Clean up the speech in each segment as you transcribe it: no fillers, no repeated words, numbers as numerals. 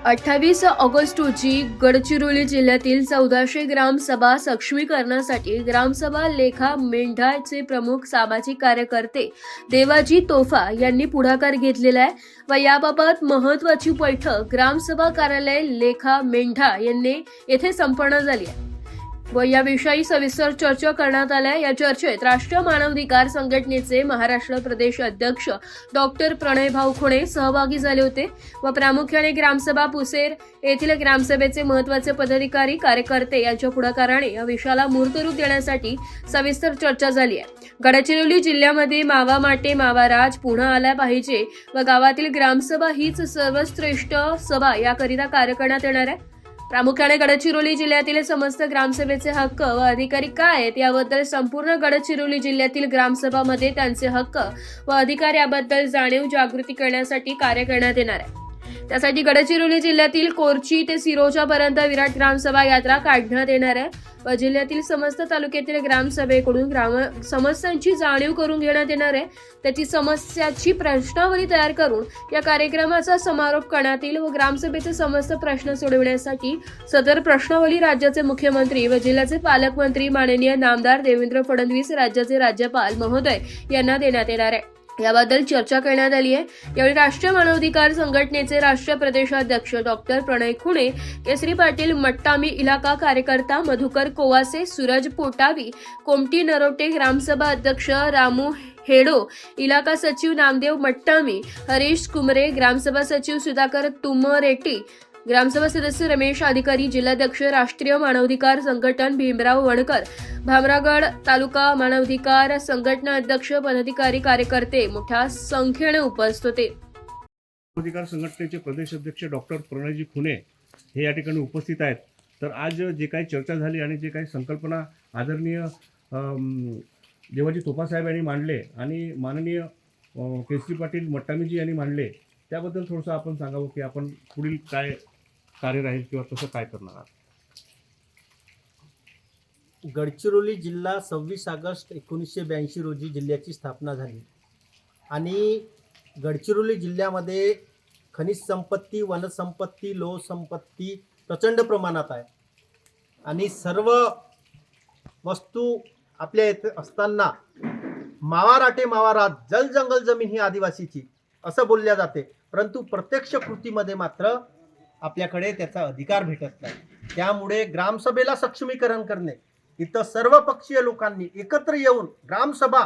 28 August रोजी गडचिरोली जिल्ह्यातील 1400 ग्रामसभा सक्षमीकरणासाठी ग्रामसभा लेखा मेंढाचे प्रमुख सामाजिक कार्यकर्ते देवाजी तोफा यांनी पुढाकार घेतलेला आहे व याबाबत महत्त्वाची बैठक ग्रामसभा कार्यालय लेखा मेंढा यांनी येथे संपन्न झाली आहे व याविषयी सविस्तर चर्चा करण्यात आल्या। या चर्चेत राष्ट्रीय मानवाधिकार संघटनेचे महाराष्ट्र प्रदेश अध्यक्ष डॉक्टर प्रणय भाऊ खुणे सहभागी झाले होते व प्रामुख्याने ग्रामसभा पुसेर येथील ग्रामसभेचे महत्त्वाचे पदाधिकारी कार्यकर्ते यांच्या पुढाकाराने या विषयाला मूर्तरूप देण्यासाठी सविस्तर चर्चा झाली आहे। गडचिरोली जिल्ह्यामध्ये मावा माटे मावा राज पुन्हा आला पाहिजे व गावातील ग्रामसभा हीच सर्वश्रेष्ठ सभा याकरिता कार्य करण्यात येणार आहे। प्रामुख्याने गडचिरोली जिल्ह्यातील समस्त ग्रामसभेचे हक्क व अधिकारी काय आहेत याबद्दल संपूर्ण गडचिरोली जिल्ह्यातील ग्रामसभामध्ये त्यांचे हक्क व अधिकार याबद्दल जाणीव जागृती करण्यासाठी कार्य करण्यात येणार आहे। त्यासाठी गडचिरोली जिल्ह्यातील कोरची ते सिरोजापर्यंत विराट ग्रामसभा यात्रा काढण्यात येणार आहे व जिल्ह्यातील समस्त तालुक्यातील ग्रामसभेकडून ग्राम समस्यांची जाणीव करून घेण्यात येणार आहे। त्याची समस्याची प्रश्नावली तयार करून या कार्यक्रमाचा समारोप करण्यात येईल व ग्रामसभेचे समस्त प्रश्न सोडविण्यासाठी सदर प्रश्नावली राज्याचे मुख्यमंत्री व जिल्ह्याचे पालकमंत्री माननीय नामदार देवेंद्र फडणवीस राज्याचे राज्यपाल महोदय यांना देण्यात येणार आहे। याबद्दल चर्चा करण्यात आली आहे। यावेळी राष्ट्रीय मानवाधिकार संघटनेचे राष्ट्रीय प्रदेशाध्यक्ष डॉक्टर प्रणय खुणे, केसरी पाटील मट्टामी इलाका कार्यकर्ता मधुकर कोवासे, सूरज पोटावी, कोमटी नरोटे, ग्रामसभा अध्यक्ष रामू हेडो, इलाका सचिव नामदेव मट्टामी, हरीश कुमरे, ग्रामसभा सचिव सुधाकर तुमरेटी, ग्रामसभा सदस्य रमेश अधिकारी, जिल्हाध्यक्ष राष्ट्रीय मानवाधिकार संघटन भीमराव वणकर, भामरागड तालुका मानवाधिकार संघटना अध्यक्ष, पदाधिकारी, कार्यकर्ते मोठ्या संख्येने उपस्थित होते। मानवाधिकार संघटनेचे प्रदेश अध्यक्ष डॉक्टर प्रणयजी खुणे हे या ठिकाणी उपस्थित आहेत। तर आज जे काही चर्चा झाली आणि जे काही संकल्पना आदरणीय देवाजी तोफासाहेब यांनी मांडले आणि माननीय केसरी पाटील मट्टामीजी यांनी मांडले त्याबद्दल थोडंसं आपण सांगावं की आपण पुढील काय कार्य राहील किंवा कसं काय करणार आहात। गडचिरोली जिल्हा 26 ऑगस्ट 1982 रोजी जिल्ह्याची स्थापना झाली आणि गडचिरोली जिल्ह्यामध्ये खनिज संपत्ती, वनसंपत्ती, लोहसंपत्ती प्रचंड प्रमाणात आहे आणि सर्व वस्तू आपल्या येथे असताना मावा राटे मावा राज, जल जंगल जमीन ही आदिवासीची असं बोलल्या जाते, परंतु प्रत्यक्ष कृतीमध्ये मात्र आपल्याकडे त्याचा अधिकार भेटत नाही। त्यामुळे ग्रामसभेला सक्षमीकरण करणे, इथं सर्व पक्षीय लोकांनी एकत्र येऊन ग्रामसभा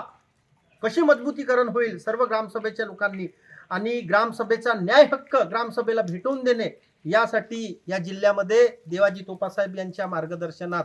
कशी मजबूतीकरण होईल सर्व ग्रामसभेच्या लोकांनी आणि ग्रामसभेचा न्याय हक्क ग्रामसभेला भेटून देणे यासाठी या जिल्ह्यामध्ये देवाजी तोफासाहेब यांच्या मार्गदर्शनात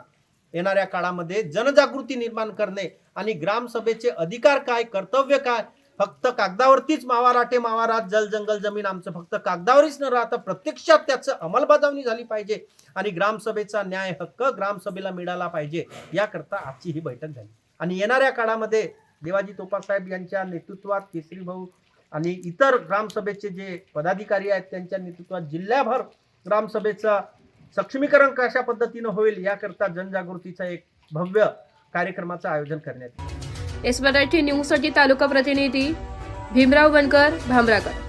येणाऱ्या काळामध्ये जनजागृती निर्माण करणे आणि ग्रामसभेचे अधिकार काय, कर्तव्य काय, फक्त कागदावरतीच मावा राटे मावा राज, जल जंगल जमीन आमचं फक्त कागदावरच न राहता प्रत्यक्षात त्याचं अंमलबजावणी झाली पाहिजे आणि ग्रामसभेचा न्याय हक्क ग्रामसभेला मिळाला पाहिजे याकरता आजची ही बैठक झाली। आणि येणाऱ्या काळामध्ये देवाजी तोफासाहेब यांच्या नेतृत्वात केसरी भाऊ आणि इतर ग्रामसभेचे जे पदाधिकारी आहेत त्यांच्या नेतृत्वात जिल्ह्याभर ग्रामसभेचं सक्षमीकरण कशा पद्धतीने होईल याकरता जनजागृतीचा एक भव्य कार्यक्रमाचं आयोजन करण्यात येईल। एस मराठी न्यूजसाठी तालुका प्रतिनिधी भीमराव वणकर, भामरागड।